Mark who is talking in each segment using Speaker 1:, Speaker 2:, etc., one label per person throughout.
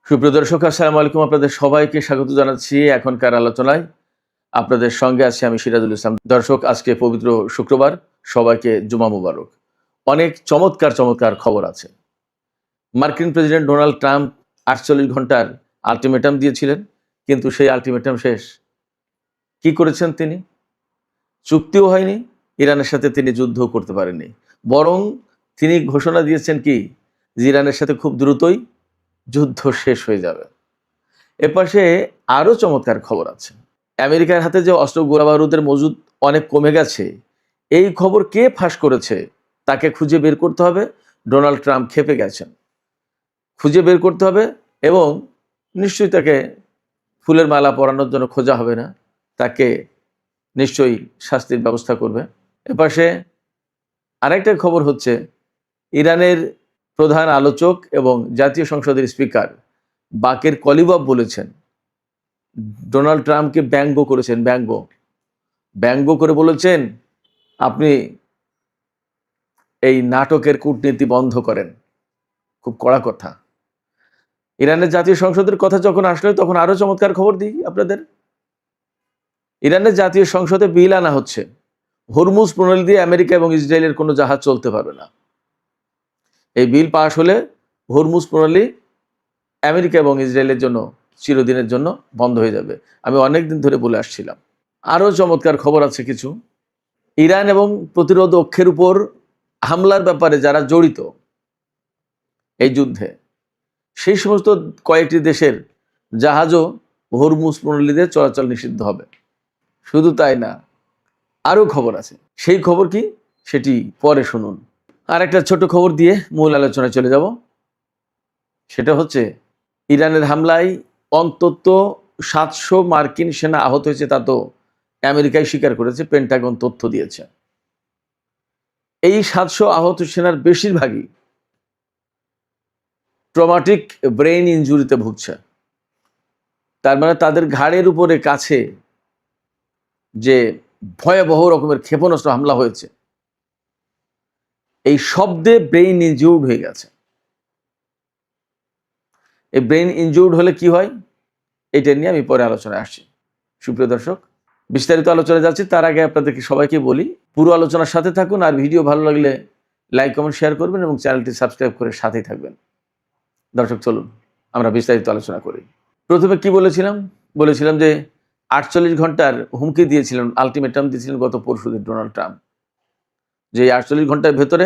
Speaker 1: সুপ্রিয় দর্শক, আসসালামু আলাইকুম। আপনাদের সবাইকে স্বাগত জানাচ্ছি এখনকার আলোচনায়। আপনাদের সঙ্গে আছি আমি সিরাজুল ইসলাম। দর্শক, আজকে পবিত্র শুক্রবার, সবাইকে জুমা মুবারক। অনেক চমৎকার চমৎকার খবর আছে। মার্কিন প্রেসিডেন্ট ডোনাল্ড ট্রাম্প ৪৮ ঘন্টার আল্টিমেটাম দিয়েছিলেন, কিন্তু সেই আল্টিমেটাম শেষ। কি করেছেন তিনি? চুক্তিও হয়নি, ইরানের সাথে তিনি যুদ্ধও করতে পারেননি। বরং তিনি ঘোষণা দিয়েছেন কি, যে ইরানের সাথে খুব দ্রুতই যুদ্ধ শেষ হয়ে যাবে। এপাশে আরও চমৎকার খবর আছে। আমেরিকার হাতে যে অস্ত্র গোলাবারুদের মজুদ অনেক কমে গেছে, এই খবর কে ফাঁস করেছে তাকে খুঁজে বের করতে হবে। ডোনাল্ড ট্রাম্প ক্ষেপে গেছেন, খুঁজে বের করতে হবে এবং নিশ্চয়ই তাকে ফুলের মালা পরানোর জন্য খোঁজা হবে না, তাকে নিশ্চয়ই শাস্তির ব্যবস্থা করবে। এপাশে আরেকটা খবর হচ্ছে, ইরানের প্রধান আলোচক এবং জাতীয় সংসদের স্পিকার বাকের কলিবাফ বলেছেন, ডোনাল্ড ট্রাম্পকে ব্যঙ্গ করেছেন, ব্যঙ্গ করে বলেছেন, আপনি এই নাটকের কূটনীতি বন্ধ করেন। খুব কড়া কথা। ইরানের জাতীয় সংসদের কথা যখন আসলে তখন আরো চমৎকার খবর দিই আপনাদের। ইরানের জাতীয় সংসদে বিল আনা হচ্ছে, হরমুজ প্রণালী দিয়ে আমেরিকা এবং ইসরায়েলের কোনো জাহাজ চলতে পারবে না। এই বিল পাশ হলে হরমুজ প্রণালী আমেরিকা এবং ইসরায়েলের জন্য চিরদিনের জন্য বন্ধ হয়ে যাবে। আমি অনেকদিন ধরে বলে আসছিলাম। আরও চমৎকার খবর আছে কিছু। ইরান এবং প্রতিরোধ অক্ষের উপর হামলার ব্যাপারে যারা জড়িত এই যুদ্ধে, সেই সমস্ত কয়েকটি দেশের জাহাজও হরমুজ প্রণালীতে চলাচল নিষিদ্ধ হবে। শুধু তাই না, আরও খবর আছে। সেই খবর কি, সেটি পরে শুনুন। আর একটা ছোট খবর দিয়ে মূল আলোচনায় চলে যাব। সেটা হচ্ছে, ইরানের হামলায় অন্তত 700 মার্কিন সেনা আহত হয়েছে, তা তো আমেরিকায় স্বীকার করেছে, পেন্টাগন তথ্য দিয়েছে। এই 700 আহত সেনার বেশিরভাগই ট্রমাটিক ব্রেইন ইনজুরিতে ভুগছে। তার মানে তাদের ঘাড়ের উপরে কাছে যে ভয়াবহ রকমের ক্ষেপণাস্ত্র হামলা হয়েছে, এই শব্দে ব্রেইন ইনজুর্ড হয়ে গেছে। এই ব্রেইন ইনজুর্ড হলে কি হয়, এটা নিয়ে আমি পরে আলোচনায় আসছি। সুপ্রিয় দর্শক, বিস্তারিত আলোচনা যাচ্ছি, তার আগে আপনাদেরকে সবাইকে বলি, পুরো আলোচনার সাথে থাকুন। আর ভিডিও ভালো লাগলে লাইক কমেন্ট শেয়ার করবেন এবং চ্যানেলটি সাবস্ক্রাইব করে সাথেই থাকবেন। দর্শক, চলুন আমরা বিস্তারিত আলোচনা করি। প্রথমে কি বলেছিলাম যে 48 ঘন্টার হুমকি দিয়েছিলেন, আলটিমেটাম দিয়েছিলেন গত পরশুদিন ডোনাল্ড ট্রাম্প, যে 48 ঘন্টার ভেতরে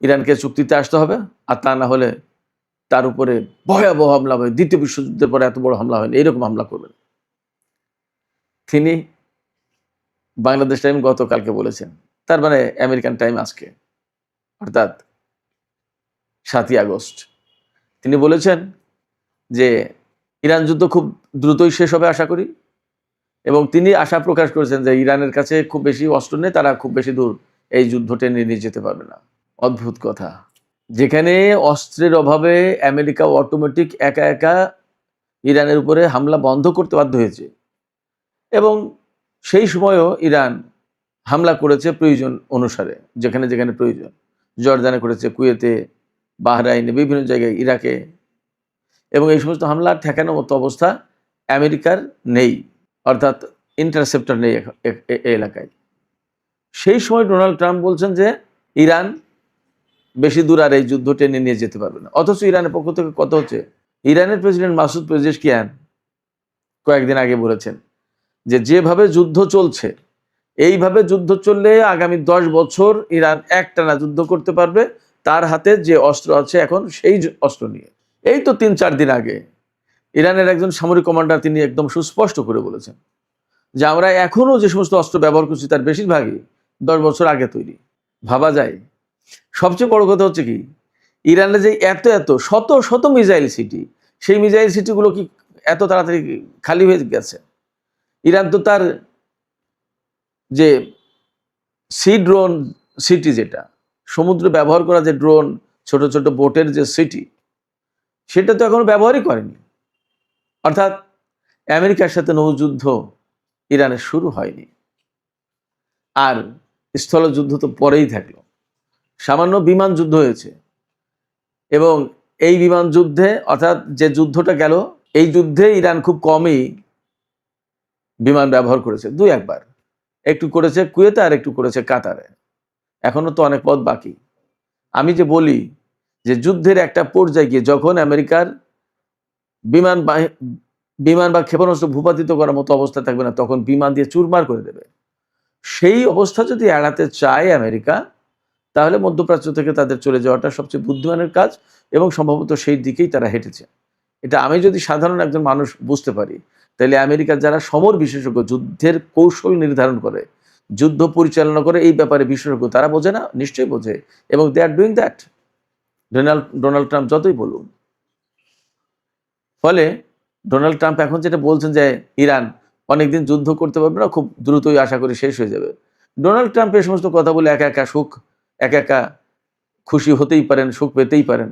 Speaker 1: ইরানকে চুক্তিতে আসতে হবে, আর তা না হলে তার উপরে ভয়াবহ হামলা হবে। দ্বিতীয় বিশ্বযুদ্ধের পরে এত বড় হামলা হয়নি, এইরকম হামলা করবেন তিনি। বাংলাদেশ টাইম গতকালকে বলেছেন, তার মানে আমেরিকান টাইম আজকে, অর্থাৎ 7ই আগস্ট। তিনি বলেছেন যে ইরান যুদ্ধ খুব দ্রুতই শেষ হবে আশা করি, এবং তিনি আশা প্রকাশ করেছেন যে ইরানের কাছে খুব বেশি অস্ত্র নেই, তারা খুব বেশি দূর এই যুদ্ধ টেনে নিয়ে যেতে পারবে না। অদ্ভুত কথা। যেখানে অস্ত্রের অভাবে আমেরিকা অটোমেটিক একা একা ইরানের উপরে হামলা বন্ধ করতে বাধ্য হয়েছে, এবং সেই সময়ও ইরান হামলা করেছে প্রয়োজন অনুসারে, যেখানে যেখানে প্রয়োজন। জর্দানে করেছে, কুয়েতে, বাহরাইনে, বিভিন্ন জায়গায়, ইরাকে, এবং এই সমস্ত হামলা ঠেকানোর মতো অবস্থা আমেরিকার নেই, অর্থাৎ ইন্টারসেপ্টর নেই এলাকায়। সেই সময় ডোনাল্ড ট্রাম্প বলছেন যে ইরান বেশি দূর আর এই যুদ্ধ টেনে নিয়ে যেতে পারবে না। অথচ ইরানের পক্ষ থেকে কথা হচ্ছে, ইরানের প্রেসিডেন্ট মাসুদ পেজেশকিয়ান কয়েকদিন আগে বলেছেন যে যেভাবে যুদ্ধ চলছে, এইভাবে যুদ্ধ চললে আগামী 10 বছর ইরান একটানা যুদ্ধ করতে পারবে, তার হাতে যে অস্ত্র আছে এখন সেই অস্ত্র নিয়ে। এই তো 3-4 দিন আগে ইরানের একজন সামরিক কমান্ডার তিনি একদম সুস্পষ্ট করে বলেছেন যে আমরা এখনো যে সমস্ত অস্ত্র ব্যবহার করছি তার বেশিরভাগই 10 বছর আগে তৈরি। ভাবা যায়। সবচেয়ে বড় কথা হচ্ছে কি, ইরানে যে এত এত শত শত মিসাইল সিটি, সেই মিসাইল সিটিগুলো কি এত তাড়াতাড়ি খালি হয়ে গেছে? ইরান তো তার যে সি ড্রোন সিটি, যেটা সমুদ্রে ব্যবহার করা যে ড্রোন, ছোট ছোট বোটের যে সিটি, সেটা তো এখনো ব্যবহারই করেনি। অর্থাৎ আমেরিকার সাথে নৌযুদ্ধ ইরানের শুরু হয়নি, আর স্থলযুদ্ধ তো পরেই থাকলো। সামান্য বিমান যুদ্ধ হয়েছে, এবং এই বিমান যুদ্ধে, অর্থাৎ যে যুদ্ধটা গেল, এই যুদ্ধে ইরান খুব কমই বিমান ব্যবহার করেছে, 2-1 বার। একটু করেছে কুয়েতে আর একটু করেছে কাতারে, এখনো তো অনেক পথ বাকি। আমি যে বলি যে যুদ্ধের একটা পর্যায়ে গিয়ে যখন আমেরিকার বিমান বা ক্ষেপণাস্ত্র ভূপাতিত করার মতো অবস্থা থাকবে না, তখন বিমান দিয়ে চুরমার করে দেবে। সেই অবস্থা যদি এড়াতে চায় আমেরিকা, তাহলে মধ্যপ্রাচ্য থেকে তাদের চলে যাওয়াটা সবচেয়ে বুদ্ধিমানের কাজ, এবং সম্ভবত সেই দিকেই তারা হেঁটেছে। এটা আমি যদি সাধারণ একজন মানুষ বুঝতে পারি, তাহলে আমেরিকার যারা সমর বিশেষজ্ঞ, যুদ্ধের কৌশল নির্ধারণ করে, যুদ্ধ পরিচালনা করে, এই ব্যাপারে বিশেষজ্ঞ, তারা বোঝে না? নিশ্চয়ই বোঝে, এবং they are doing that, Donald Trump যতই বলুন। ফলে ডোনাল্ড ট্রাম্প এখন যেটা বলছেন যে ইরান অনেকদিন যুদ্ধ করতে পারবে না, খুব দ্রুতই আশা করি শেষ হয়ে যাবে। ডোনাল্ড ট্রাম্প এই সমস্ত কথা বলে একা একা খুশি হতেই পারেন, সুখ পেতেই পারেন।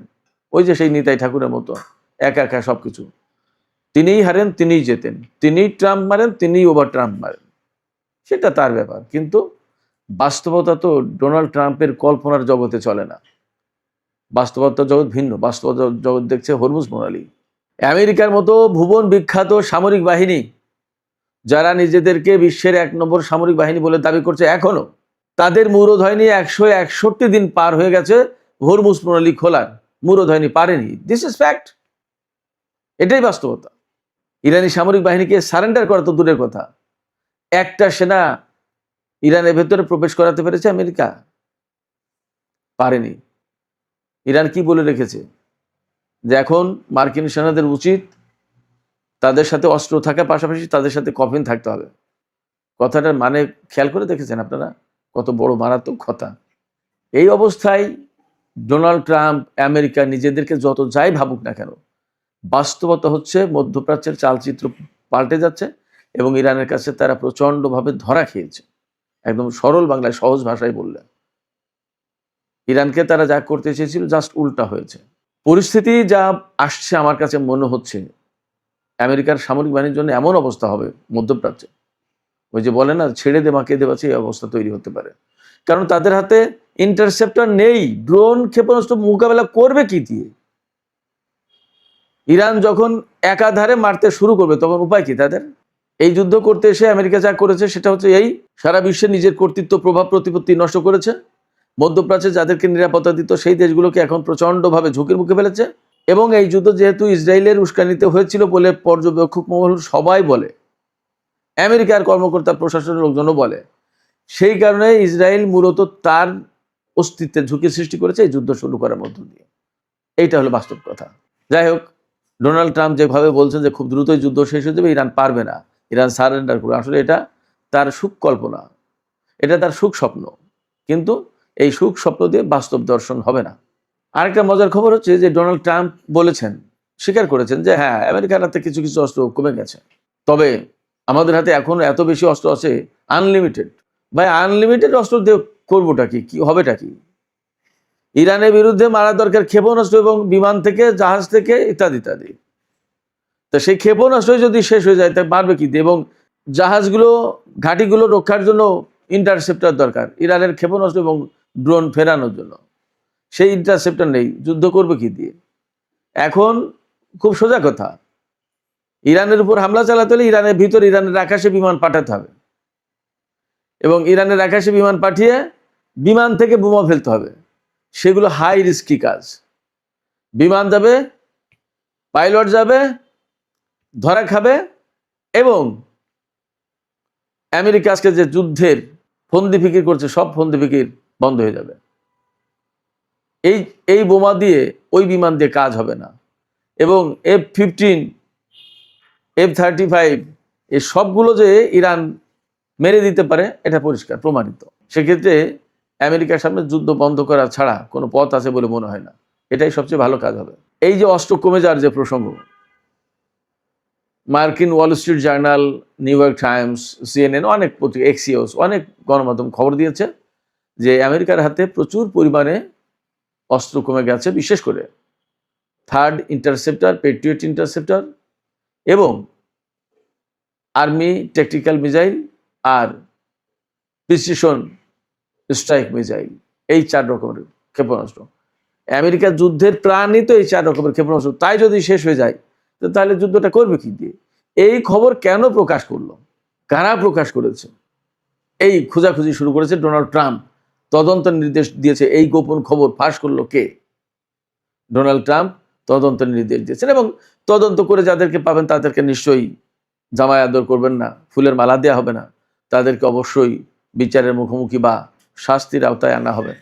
Speaker 1: ওই যে সেই নিতাই ঠাকুরের মতো একা সবকিছু, তিনিই হারেন তিনিই জেতেন, তিনিই ট্রাম্প মারেন তিনিই ওভার ট্রাম্প মারেন, সেটা তার ব্যাপার। কিন্তু বাস্তবতা তো ডোনাল্ড ট্রাম্পের কল্পনার জগতে চলে না। বাস্তবতার জগৎ ভিন্ন। বাস্তবতার জগৎ দেখছে হরমুজ প্রণালী। আমেরিকার মতো ভুবন বিখ্যাত সামরিক বাহিনী, যারা নিজেদেরকে বিশ্বের 1 নম্বর সামরিক বাহিনী বলে দাবি করছে, এখনো তাদের মুরদ হয়নি। 161 দিন পার হয়ে গেছে হরমুজ প্রণালী খোলার, মুরদ হয়নি, পারেনি। দিস ইজ ফ্যাক্ট, এটাই বাস্তবতা। ইরানি সামরিক বাহিনীকে সারেন্ডার করা তো দূরের কথা, একটা সেনা ইরানের ভেতরে প্রবেশ করাতে পেরেছে আমেরিকা? পারেনি। ইরান কি বলে রেখেছে যে এখন মার্কিন সেনাদের উচিত তাদের সাথে অস্ত্র থাকার পাশাপাশি তাদের সাথে কফিন থাকতে হবে। কথাটার মানে খেয়াল করে দেখেছেন আপনারা? কত বড় মারাত্মক কথা। এই অবস্থায় ডোনাল্ড ট্রাম্প, আমেরিকা নিজেদেরকে যত যাই ভাবুক না কেন, বাস্তবতা হচ্ছে মধ্যপ্রাচ্যের চালচিত্র পাল্টে যাচ্ছে, এবং ইরানের কাছে তারা প্রচণ্ডভাবে ধরা খেয়েছে। একদম সরল বাংলায়, সহজ ভাষায় বললে, ইরানকে তারা যা করতে চেয়েছিল জাস্ট উল্টা হয়েছে। পরিস্থিতি যা আসছে, আমার কাছে মনে হচ্ছে আমেরিকার সামরিক বাহিনীর জন্য এমন অবস্থা হবে মধ্যপ্রাচ্যে, ওই যে বলে না, ছেড়ে দে মাকে দেবাচ্ছে, এই অবস্থা তৈরি হতে পারে। কারণ তাদের হাতে ইন্টারসেপ্টর নেই, ড্রোন ক্ষেপণাস্ত্র মোকাবেলা করবে কি দিয়ে? ইরান যখন একাধারে মারতে শুরু করবে, তখন উপায় কি তাদের? এই যুদ্ধ করতে এসে আমেরিকা যা করেছে সেটা হচ্ছে এই, সারা বিশ্বে নিজের কর্তৃত্ব, প্রভাব, প্রতিপত্তি নষ্ট করেছে। মধ্যপ্রাচ্যে যাদেরকে নিরাপত্তা দিত সেই দেশগুলোকে এখন প্রচণ্ডভাবে ঝুঁকির মুখে ফেলেছে। এবং এই যুদ্ধ যেহেতু ইসরায়েলের উস্কানিতে হয়েছিল বলে পর্যবেক্ষক মহল সবাই বলে, আমেরিকার কর্মকর্তা, প্রশাসনের লোকজনও বলে, সেই কারণে ইসরায়েল মূলত তার অস্তিত্বের ঝুঁকি সৃষ্টি করেছে এই যুদ্ধ শুরু করার মধ্য দিয়ে। এইটা হলো বাস্তব কথা। যাই হোক, ডোনাল্ড ট্রাম্প যেভাবে বলছেন যে খুব দ্রুতই যুদ্ধ শেষ হয়ে যাবে, ইরান পারবে না, ইরান সারেন্ডার করবে, আসলে এটা তার সুখ কল্পনা, এটা তার সুখ স্বপ্ন। কিন্তু এই সুখ স্বপ্ন দিয়ে বাস্তব দর্শন হবে না। আরেকটা মজার খবর হচ্ছে যে ডোনাল্ড ট্রাম্প বলেছেন, স্বীকার করেছেন যে হ্যাঁ, আমেরিকার হাতে কিছু অস্ত্র কমে গেছে, তবে আমাদের হাতে এখনো এত বেশি অস্ত্র আছে, আনলিমিটেড। ভাই, আনলিমিটেড অস্ত্র দিয়ে করবোটা কি? কি হবেটা কি? ইরানের বিরুদ্ধে মারা দরকার ক্ষেপণাস্ত্র এবং বিমান থেকে, জাহাজ থেকে, ইত্যাদি ইত্যাদি। তা সেই ক্ষেপণাস্ত্র যদি শেষ হয়ে যায়, তা মারবে কি দিয়ে? এবং জাহাজগুলো, ঘাঁটিগুলো রক্ষার জন্য ইন্টারসেপ্টর দরকার, ইরানের ক্ষেপণাস্ত্র এবং ড্রোন ফেরানোর জন্য। সেই ইন্টারসেপ্টর নেই, যুদ্ধ করবে কি দিয়ে? এখন খুব সোজা কথা, ইরানের উপর হামলা চালাতে হলে ইরানের ভিতর, ইরানের আকাশে বিমান পাঠাতে হবে, এবং ইরানের আকাশে বিমান পাঠিয়ে বিমান থেকে বোমা ফেলতে হবে। সেগুলো হাই রিস্কি কাজ। বিমান যাবে, পাইলট যাবে, ধরা খাবে, এবং আমেরিকা আজকে যে যুদ্ধের ফন্দি ফিকির করছে, সব ফন্দি ফিকির বন্ধ হয়ে যাবে। এই বোমা দিয়ে, ওই বিমান দিয়ে কাজ হবে না। এবং F-15, F-35, এই সবগুলো যে ইরান মেরে দিতে পারে, এটা পরিষ্কার প্রমাণিত। সেক্ষেত্রে আমেরিকার সামনে যুদ্ধ বন্ধ করা ছাড়া কোনো পথ আছে বলে মনে হয় না। এটাই সবচেয়ে ভালো কাজ হবে। এই যে অস্ত্র কমে যাওয়ার যে প্রসঙ্গ, মার্কিন Wall Street journal, new York Times, CNN, অনেক পত্রিকা, এক্সিওস, অনেক গণমাধ্যম খবর দিয়েছে যে আমেরিকার হাতে প্রচুর পরিমাণে অস্ত্র কমে গেছে, বিশেষ করে থার্ড ইন্টারসেপ্টর, পেট্রিয়ট ইন্টারসেপ্টর, এবং আর্মি ট্যাকটিক্যাল মিসাইল আর প্রিসিশন স্ট্রাইক মিসাইল, এই 4 রকমের ক্ষেপণাস্ত্র। আমেরিকার যুদ্ধের প্রাণই তো এই 4 রকমের ক্ষেপণাস্ত্র, তাই যদি শেষ হয়ে যায় তো তাহলে যুদ্ধটা করবে কি দিয়ে? এই খবর কেন প্রকাশ করলো, কারা প্রকাশ করেছে? এই খোঁজাখুঁজি শুরু করেছে ডোনাল্ড ট্রাম্প। তদন্তের নির্দেশ দিয়েছে। এই গোপন খবর ফাঁস করলো কে? ডোনাল্ড ট্রাম্প তদন্তের নির্দেশ দিয়েছেন, এবং তদন্ত করে যাদেরকে পাবেন তাদেরকে নিশ্চয়ই জামায় আদর করবেন না, ফুলের মালা দেওয়া হবে না, তাদেরকে অবশ্যই বিচারের মুখোমুখি বা শাস্তির আওতায় আনা হবে।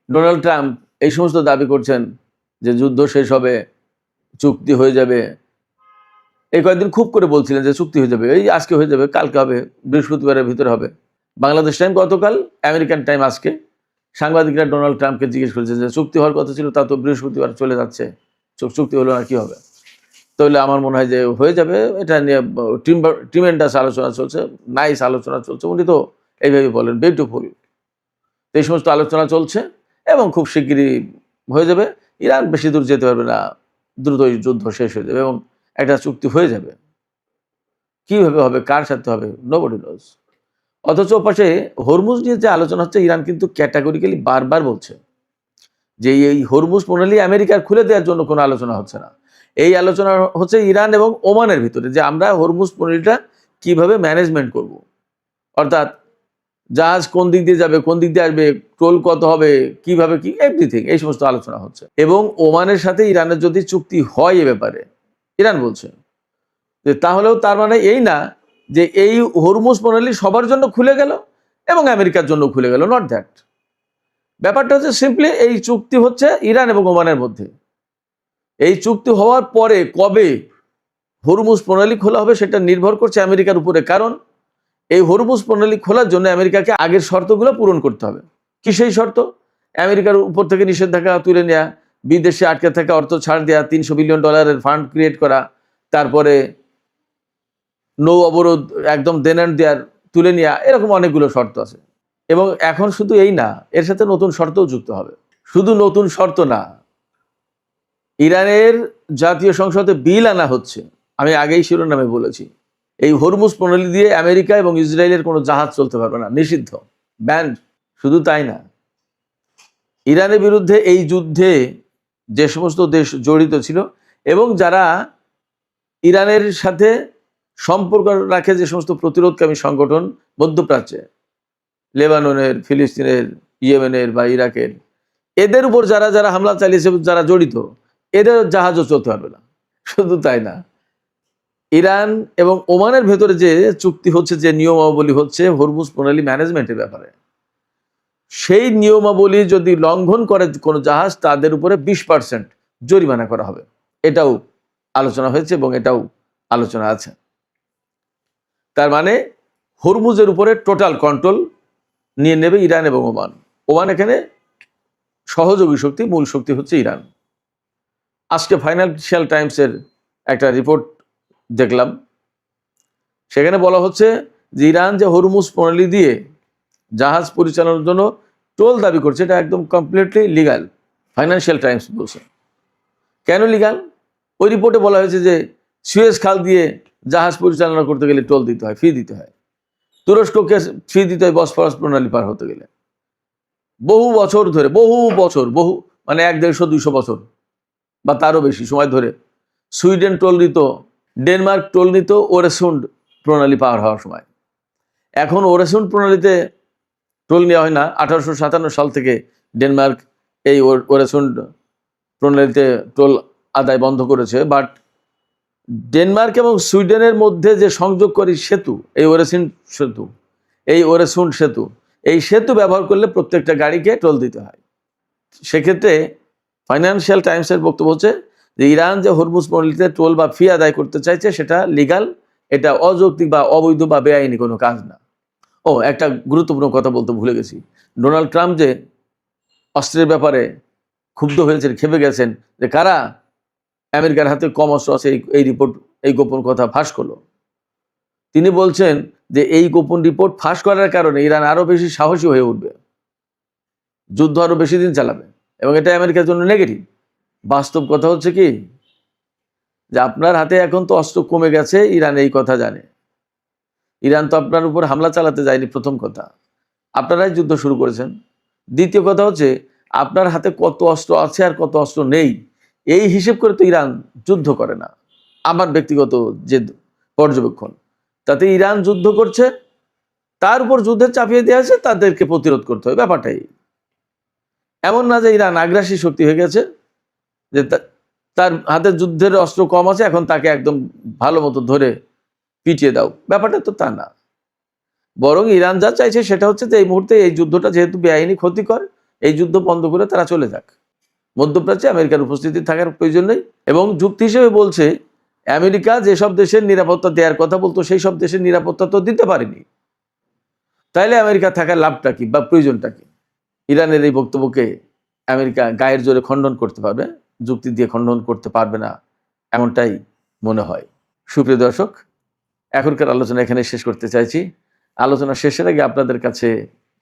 Speaker 1: ডোনাল্ড ট্রাম্প এই সমস্ত দাবি করছেন যে যুদ্ধ শেষ হবে, চুক্তি হয়ে যাবে। এই কয়েকদিন খুব করে বলছিলেন যে চুক্তি হয়ে যাবে, এই আজকে হয়ে যাবে, কালকে হবে, বৃহস্পতিবারের ভিতরে হবে। বাংলাদেশ টাইম গতকাল, আমেরিকান টাইম আজকে সাংবাদিকরা ডোনাল্ড ট্রাম্পকে জিজ্ঞেস করেছে যে চুক্তি হওয়ার কথা ছিল, তা তো বৃহস্পতিবার চলে যাচ্ছে, চুক্তি হলো না, কি হবে? তাহলে আমার মনে হয় যে হয়ে যাবে। এটা নিয়ে ট্রিমেন্ডাস আলোচনা চলছে, নাইস আলোচনা চলছে। উনি তো এইভাবে বলেন, বিউটিফুল। এই সমস্ত আলোচনা চলছে এবং খুব শিগগিরই হয়ে যাবে। ইরান বেশি দূর যেতে পারবে না, দ্রুতই যুদ্ধ শেষ হয়ে যাবে এবং একটা চুক্তি হয়ে যাবে। কিভাবে হবে, কার সাথে হবে, নোবডি নোজ। অথচ পাশে হরমুজ নিয়ে যে আলোচনা হচ্ছে, ইরান কিন্তু ক্যাটাগরিক্যালি বারবার বলছে যে এই হরমুজ প্রণালী আমেরিকার খুলে দেওয়ার জন্য কোনো আলোচনা হচ্ছে না। এই আলোচনা হচ্ছে ইরান এবং ওমানের ভিতরে, যে আমরা হরমুজ প্রণালীটা কিভাবে ম্যানেজমেন্ট করব। অর্থাৎ জাহাজ কোন দিক দিয়ে যাবে, কোন দিক দিয়ে আসবে, টোল কত হবে, কিভাবে কি, এভরিথিং, এই সমস্ত আলোচনা হচ্ছে। এবং ওমানের সাথে ইরানের যদি চুক্তি হয় এ ব্যাপারে, ইরান বলছে যে তাহলেও তার মানে এই না যে এই হরমুজ প্রণালী সবার জন্য খুলে গেল এবং আমেরিকার জন্য খুলে গেল, নট দ্যাট। ব্যাপারটা হচ্ছে সিম্পলি এই চুক্তি হচ্ছে ইরান এবং ওমানের মধ্যে। এই চুক্তি হওয়ার পরে কবে হরমুজ প্রণালী খোলা হবে সেটা নির্ভর করছে আমেরিকার উপরে। কারণ এই হরমুজ প্রণালী খোলার জন্য আমেরিকাকে আগের শর্তগুলো পূরণ করতে হবে। কি সেই শর্ত? আমেরিকার উপর থেকে নিষেধাজ্ঞা তুলে নেওয়া, বিদেশে আটকে থাকা অর্থ ছাড় দেওয়া, $300 বিলিয়ন ফান্ড ক্রিয়েট করা, তারপরে নৌ অবরোধ একদম দেন দেয়ার তুলে নেওয়া, এরকম অনেকগুলো শর্ত আছে। এবং এখন শুধু এই না, এর সাথে নতুন শর্তও যুক্ত হবে। শুধু নতুন শর্ত না, ইরানের জাতীয় সংসদে বিল আনা হচ্ছে। আমি আগেই শিরোনামে বলেছি, এই হরমুজ প্রণালী দিয়ে আমেরিকা এবং ইসরায়েলের কোনো জাহাজ চলতে পারবে না, নিষিদ্ধ, ব্যান্ড। শুধু তাই না, ইরানের বিরুদ্ধে এই যুদ্ধে যে সমস্ত দেশ জড়িত ছিল এবং যারা ইরানের সাথে সম্পর্ক রাখে, যে সমস্ত প্রতিরোধকামী সংগঠন মধ্যপ্রাচ্যে, লেবাননের, ফিলিস্তিনের, ইয়েমেনের বা ইরাকের, এদের উপর যারা যারা হামলা চালিয়েছে, যারা জড়িত, এদের জাহাজও চলতে পারবে না। শুধু তাই না, ইরান এবং ওমানের ভেতরে যে চুক্তি হচ্ছে, যে নিয়মাবলী হচ্ছে হরমুজ প্রণালী ম্যানেজমেন্টের ব্যাপারে, সেই নিয়মাবলী যদি লঙ্ঘন করে কোনো জাহাজ, তাদের উপরে 20% জরিমানা করা হবে। এটাও আলোচনা হয়েছে এবং এটাও আলোচনা আছে। তার মানে হরমুজের উপরে টোটাল কন্ট্রোল নিয়ে নেবে ইরান এবং ওমান। ওমান এখানে সহযোগী শক্তি, মূল শক্তি হচ্ছে ইরান। আজকে ফাইন্যান্সিয়াল টাইমসের একটা রিপোর্ট দেখলাম, সেখানে বলা হচ্ছে যে ইরান যে হরমুজ প্রণালী দিয়ে জাহাজ পরিচালনার জন্য টোল দাবি করছে, এটা একদম কমপ্লিটলি লিগাল। ফাইন্যান্সিয়াল টাইমস বলছে। কেন লিগাল? ওই রিপোর্টে বলা হয়েছে যে সুয়েজ খাল দিয়ে জাহাজ পরিচালনা করতে গেলে টোল দিতে হয়, ফি দিতে হয়। তুরস্ককে ফি দিতে হয় বসফরাস প্রণালী পার হতে গেলে। বহু বছর ধরে, বহু মানে 100-150-200 বছর বা তারও বেশি সময় ধরে সুইডেন টোল দিত, ডেনমার্ক টোল নিত ওরেসুন্ড প্রণালী পার হওয়ার সময়। এখন ওরেসুন্ড প্রণালীতে টোল নেওয়া হয় না। 1857 সাল থেকে ডেনমার্ক এই ওরেসুন্ড প্রণালীতে টোল আদায় বন্ধ করেছে। বাট ডেনমার্ক এবং সুইডেনের মধ্যে যে সংযোগকারী সেতু, এই ওরেসুন্ড সেতু, এই সেতু ব্যবহার করলে প্রত্যেকটা গাড়িকে টোল দিতে হয়। সেক্ষেত্রে ফাইন্যান্সিয়াল টাইমসের বক্তব্য হচ্ছে যে ইরান যে হরমুজ প্রণালীতে টোল বা ফি আদায় করতে চাইছে সেটা লিগাল, এটা অযৌক্তিক বা অবৈধ বা বেআইনি কোনো কাজ না। ও, একটা গুরুত্বপূর্ণ কথা বলতে ভুলে গেছি। ডোনাল্ড ট্রাম্প যে অস্ত্রের ব্যাপারে ক্ষুব্ধ হয়েছেন, খেপে গেছেন যে কারা আমেরিকার হাতে কম অস্ত্র আছে, এই রিপোর্ট, এই গোপন কথা ফাঁস করলো। তিনি বলছেন যে এই গোপন রিপোর্ট ফাঁস করার কারণে ইরান আরো বেশি সাহসী হয়ে উঠবে, যুদ্ধ আরো বেশি দিন চালাবে এবং এটা আমেরিকার জন্য নেগেটিভ। বাস্তব কথা হচ্ছে কি, যে আপনার হাতে এখন তো অস্ত্র কমে গেছে, ইরান এই কথা জানে। ইরান তো আপনার উপর হামলা চালাতে যায়নি, প্রথম কথা। আপনারাই যুদ্ধ শুরু করেছেন। দ্বিতীয় কথা হচ্ছে আপনার হাতে কত অস্ত্র আছে আর কত অস্ত্র নেই এই হিসেব করে তো ইরান যুদ্ধ করে না। আমার ব্যক্তিগত যে পর্যবেক্ষণ, তাতে ইরান যুদ্ধ করছে, তার উপর যুদ্ধে চাপিয়ে দেওয়া আছে, তাদেরকে প্রতিরোধ করতে হবে, ব্যাপারটাই এমন না যে ইরান আগ্রাসী শক্তি হয়ে গেছে, যে তার হাতে যুদ্ধের অস্ত্র কম আছে, এখন তাকে একদম ভালো মতো ধরে পিটিয়ে দাও, ব্যাপারটা তো তা না। বরং ইরান যা চাইছে সেটা হচ্ছে যে এই মুহূর্তে এই যুদ্ধটা যেহেতু বেআইনি ক্ষতিকর, এই যুদ্ধ বন্ধ করে তারা চলে যাক। মধ্যপ্রাচ্যে আমেরিকার উপস্থিতি থাকার প্রয়োজন নেই। এবং যুক্তি হিসেবে বলছে, আমেরিকা যেসব দেশের নিরাপত্তা দেওয়ার কথা বলতো সেই সব দেশের নিরাপত্তা তো দিতে পারেনি, তাইলে আমেরিকা থাকার লাভটা কি বা প্রয়োজনটা কি? ইরানের এই বক্তব্যকে আমেরিকা গায়ের জোরে খণ্ডন করতে পারবে, যুক্তি দিয়ে খণ্ডন করতে পারবে না, এমনটাই মনে হয়। সুপ্রিয় দর্শক, এখনকার আলোচনা এখানে শেষ করতে চাইছি। আলোচনা শেষের আগে আপনাদের কাছে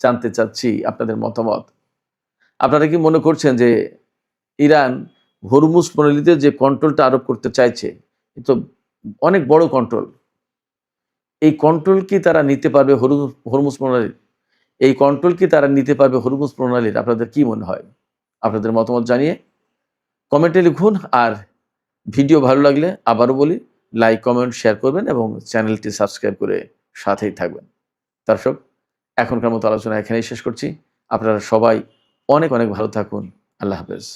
Speaker 1: জানতে চাচ্ছি আপনাদের মতামত। আপনারা কি মনে করছেন যে ইরান হরমুজ প্রণালীতে যে কন্ট্রোলটা আরোপ করতে চাইছে, এ তো অনেক বড় কন্ট্রোল, এই কন্ট্রোল কি তারা নিতে পারবে হরমুজ প্রণালীর? এই কন্ট্রোল কি তারা নিতে পারবে হরমুজ প্রণালীর? আপনাদের কি মনে হয়? আপনাদের মতামত জানিয়ে কমেন্টে লিখুন। আর ভিডিও ভালো লাগলে আবারও বলি, লাইক, কমেন্ট, শেয়ার করবেন এবং চ্যানেলটি সাবস্ক্রাইব করে সাথেই থাকবেন। দর্শক, এখনকার মতো আলোচনা এখানেই শেষ করছি। আপনারা সবাই অনেক অনেক ভালো থাকুন। আল্লাহ হাফেজ।